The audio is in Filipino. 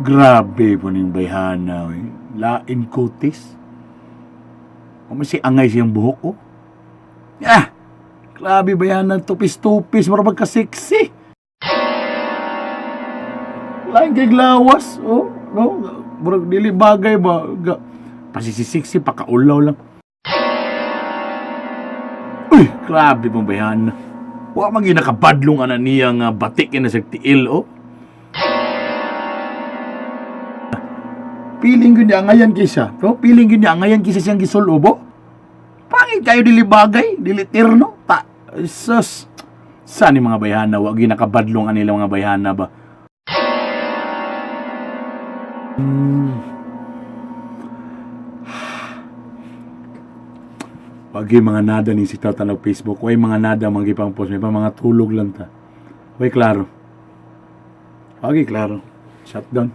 Grabe po ning bayhana. Eh. Lain kutis. O si angay siyang buhok, oh. Ah! Grabe bayhana, tupis-tupis, marabag ka-sexy. Lain kay glawas, oh. No? Murag dili bagay ba? Pasisisiksi, pakaulaw lang. Uy! Grabe pong bayhana. Wa man ginakabadlong ana niya nga batik na sa tiil, oh. Piling yun niya ngayon kisa. No? Piling yun niya ngayon kisa siyang gisulobo. Pangit kayo dili bagay, dili tirno. Sus. Saan yung mga bayhana? Wag yung nakabadlong anila mga bayhana ba? Wag yung mga nada ni si Tatanog Facebook. Wag mga nada magipang post. May pa mga tulog lang ta. Wag klaro. Wag klaro. Shutdown.